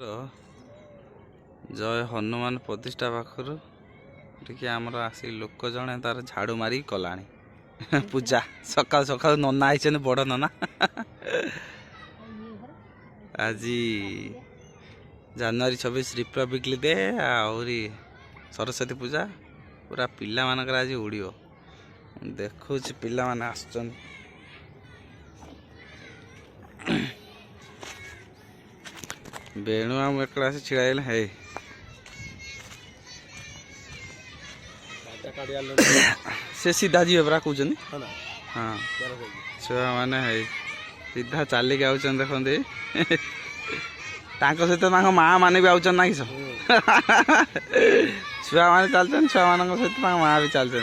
जय हनुमान प्रतिष्ठा पाखर टे आमर आसी लोक जड़े तार झाड़ू मारी कला पूजा सका सका नना आई बड़ नना आज जनवरी 26 रिपब्लिक डे आहरी सरस्वती पूजा पूरा पिला मानकर आज उड़ो देखु पिला माने आसुचन बेणु आम एक छिड़ा है से सीधा जी परा कहते हाँ छुआ मैंने है सीधा चलिक आउन देखते सहित माँ मैंने भी आउन ना कि छुआ मैंने चलते छुआ मान सहित माँ भी चलते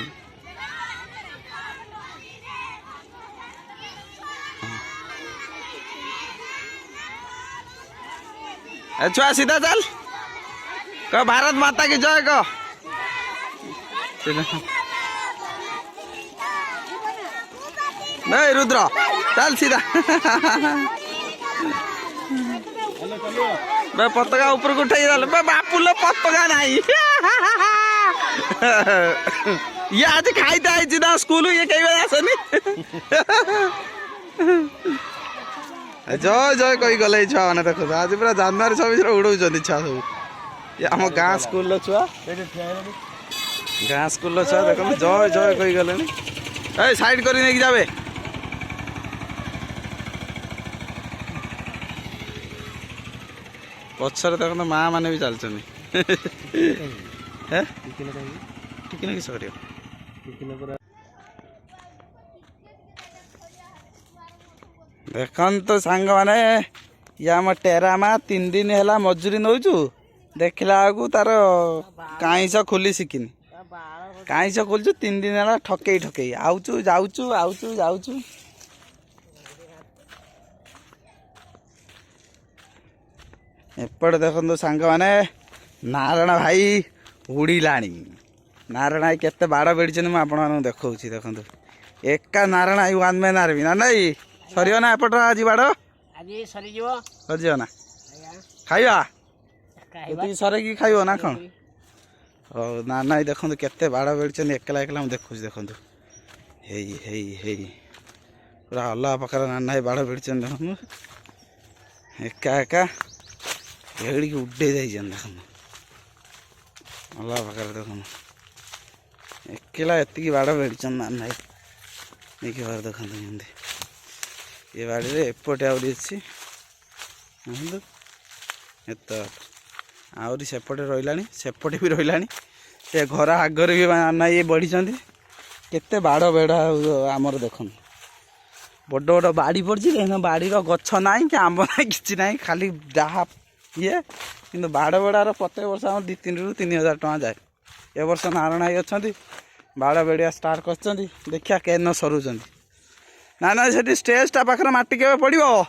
छुआ सीधा चल कह भारत माता की जय कह नहीं रुद्र चल सीधा पताका ऊपर को उठाई बापू लो पताका नहीं ये आज खाईते आई ना स्कूल ये कई बार आसनी जय जय कही गले छुआ मैंने देखो आज पूरा जनवरी 26 उड़ाऊँ छुआ सब ये आम गाँ स्कूल छुआ गाँ स्कूल छुआ देख जय जय कही गले साइड कर जावे पचर देख माँ मैंने भी चलते किस देखन तो सांग माने ये आम टेरामा 3 दिन है मजूरी नौचु देखला तार कईस खोली शिखिनी कईस खोलचु 3 दिन है ठकई ठकई आउचु जाऊचु आउचु जाऊचु एपटे देखो सांग माने नारायण भाई उड़ाणी नारायण भाई केते बाड़ बेड़ी मुझे आपको देखा देखो एका नारायण भाई 1 मैन आर्मी ना नहीं सरियो ना एपट आज बाड़ सरीज ना खाइबा सर कि खाइब ना कौन ना ना देखो केते बाड़ बेड़ी एकला एकला देखुच देखो पूरा अलग प्रकार नाना बाड़ बेड़ी देखो एका एका बेड़ी उड़े जाइन देख अलग प्रकार देख एकला एति बाड़ बेड़ी नाना देखिए बार देखते कमी ये बाड़ी एपटे आहरी अच्छी आहरी सेपटे रहा सेपटे भी रहा से घर आगर भी ना ये बढ़ी केते बाड़ बेड़ा आमर देख बड़ बड़ बाड़ी पड़ी बाड़ी गछ ना कि आंब ना कि ना खाली जहाँ ये कि बाड़ बेड़ार प्रत्येक वर्ष आम 2-3 ରୁ 3,000 टଙ୍କା जाए ए वर्ष नारायण भाई अच्छा बाड़ बेड़िया स्टार्ट कर देखिया केन सरुच ना ना से स्टेजटा पाखर माटी के पड़ो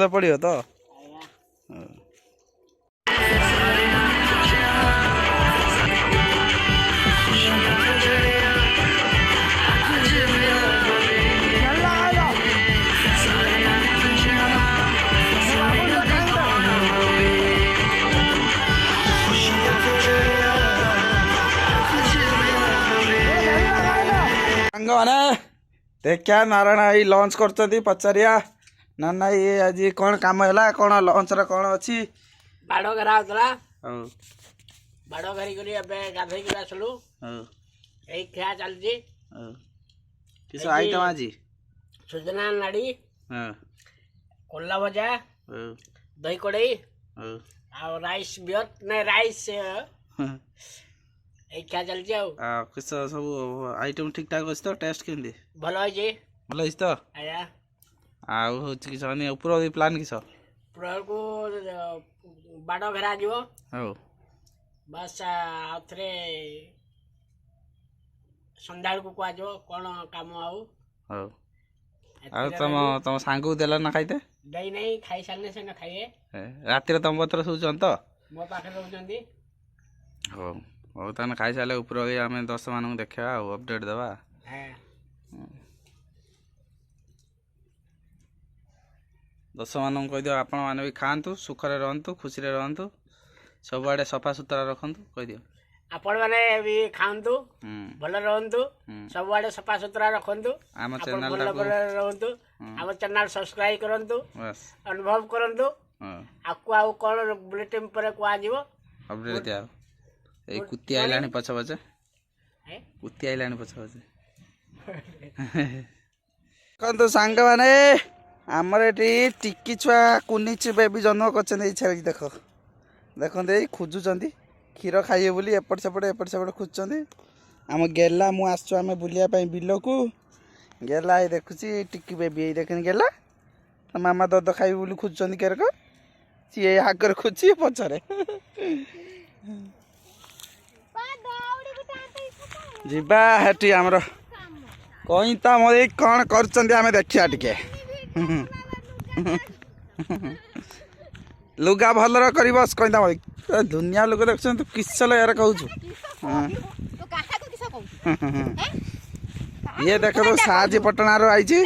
पड़ो तो मैंने देखा नारायण भाई लंच कर पचारिया ना ना ये आज कौन काम है कौन लंच कौन अच्छी बाड़ घेरा होता बाड़ घेरिक गाधे आसलु खिया चलती किस आइटम आज सुजना नाड़ी कोल्ला भजा दही कड़ई राइस बियर नहीं राइस क्या चलती किस सब आइटम ठीक ठाक अच्छी तो टेस्ट केमती भल भल तो आने ऊपर प्लान किस को बाड़ घेरा बस आउे संध्या को कह कौन काम तुम तुम सांग को देला ना खाइते दही नहीं खाई सारे से खाइए राति तुम पत्र शोचन तो मो पाखे रोचंती हो हो ताने खाई सारे ऊपर आम 10 मान देखा अपडेट दवा ଦଶ ମାନଙ୍କୁ କହିଦିଅ ଆପଣ ମାନେ ବି ଖାଆନ୍ତୁ, ସୁଖରେ ରହନ୍ତୁ, ଖୁସିରେ ରହନ୍ତୁ, ସବୁଆଡ଼େ ସଫା ସୁତରା ରଖନ୍ତୁ, କହିଦିଅ। ଆପଣ ମାନେ ବି ଖାଆନ୍ତୁ, ହୁଁ ଭଲ ରହନ୍ତୁ, ହୁଁ। ସବୁଆଡେ ସଫା ସୁତରା ରଖନ୍ତୁ, ଆମ ଆପଣ ଭଲ ଚ୍ୟାନେଲଟାକୁ ଭଲ ରହନ୍ତୁ, ଆମ ଚ୍ୟାନେଲ ସବସ୍କ୍ରାଇବ କରନ୍ତୁ, ବାସ୍ ଅନୁଭବ କରନ୍ତୁ। ହଁ ଆକୁ ଆଉ କଣ ବୁଲେଟିନ୍ ପରେ କୁହାଯିବ? ଅପଡେଟ୍ ଦିଆ ଏଇ Good କୁତି ଆଇଲାଣି ପଛ ପଛେ, ଏ? କୁତି ଆଇଲାଣି ପଛ ପଛେ। ଦେଖନ୍ତୁ ସାଙ୍ଗମାନେ, ଆମର ଏଠି ଟିକି ଛୁଆ କୁନିଚି ବେବି ଜନ୍ମ କରିଛନ୍ତି। ଏଇ ଛେଳି ଦେଖ, ଦେଖନ୍ତୁ ଏଇ ଖୋଜୁଛନ୍ତି କ୍ଷୀର ଖାଇବେ ବୋଲି, ଏପଟ ସେପଟ ଖୋଜୁଛନ୍ତି। ଆମ ଗେଲା ମୁଁ ଆସିଛୁ ଆମେ ବୁଲିବା ପାଇଁ ବିଲକୁ। ଗେଲା ଏଇ ଦେଖୁଛି ଟିକି ବେବି, ଏଇ ଦେଖୁନି ଗେଲା ମାମା ଦଦ ଖାଇବି ବୋଲି ଖୋଜୁଛନ୍ତି କେରକ। ସିଏ ଆଗରେ ଖୋଜୁଛି ପଛରେ। ଯିବା ହେଠି ଆମର କଇଁତା ମରି କ'ଣ କରୁଛନ୍ତି ଆମେ ଦେଖିବା ଟିକେ। ଲୁଗା ଭଲରେ କରିବ କଇଁତା ମରି, ଦୁନିଆ ଲୋକ ଦେଖୁଛନ୍ତି ତୁ କିସ ୟାର କହୁଛୁ। ଇଏ ଦେଖ ସାହାଯ୍ୟ ପଟଣାରୁ ଆଇଛି,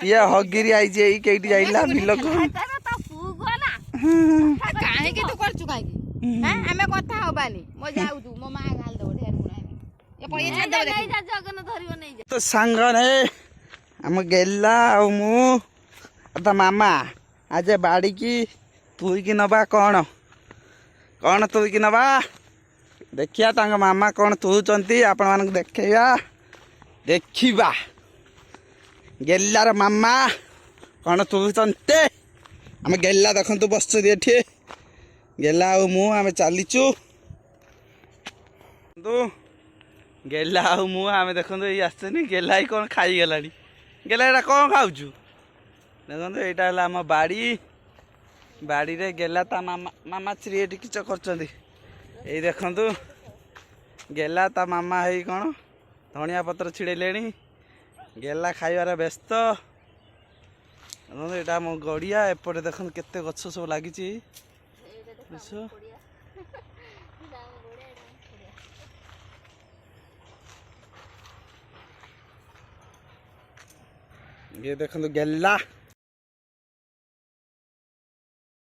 ଇଏ ହଗିରି ଆଇଛି, ଏଇ କେଇଟି ଯାଇଲା ବିଲକୁ। କାହିଁକି ତୁ କରୁଛୁ କାହିଁକି? ଆମେ କଥା ହବାନି, ମୋ ଯାଉଛୁ ମୋ ମା ଗାଲ ତ ସାଙ୍ଗ ନେ ଆମ ଗେଲା ଆଉ ମୁଁ ତା ମାମା ଆଜି ବାଡ଼ିକି ତୁଇକି ନବା। କ'ଣ ତୁଇକି ନବା ଦେଖିବା, ତାଙ୍କ ମାମା କ'ଣ ତୁହୁଛନ୍ତି ଆପଣମାନଙ୍କୁ ଦେଖିବା। ଗେଲାର ମାମା କ'ଣ ତୁହୁଛନ୍ତି। ଆମେ ଗେଲା ଦେଖନ୍ତୁ ବସୁଛନ୍ତି ଏଠି, ଗେଲା ଆଉ ମୁଁ ଆମେ ଚାଲିଛୁ। ଗେଲା ଆଉ ମୁଁ ଆମେ ଦେଖନ୍ତୁ ଏଇ ଆସିଛନ୍ତି। ଗେଲା ଏଇ କ'ଣ ଖାଇଗଲାଣି। ଗେଲା ଏଇଟା କ'ଣ ଖାଉଛୁ? ଦେଖନ୍ତୁ ଏଇଟା ହେଲା ଆମ ବାଡ଼ିରେ ଗେଲା ତା ମାମା ଶ୍ରୀ ଏଠି କିଛ କରୁଛନ୍ତି। ଏଇ ଦେଖନ୍ତୁ ଗେଲା ତା ମାମା ହେଇ କ'ଣ ଧଣିଆ ପତ୍ର ଛିଡ଼େଇଲେଣି। ଗେଲା ଖାଇବାରେ ବ୍ୟସ୍ତ। ଦେଖନ୍ତୁ ଏଇଟା ଆମ ଗଡ଼ିଆ, ଏପଟେ ଦେଖନ୍ତୁ କେତେ ଗଛ ସବୁ ଲାଗିଛି। ये देखो गेला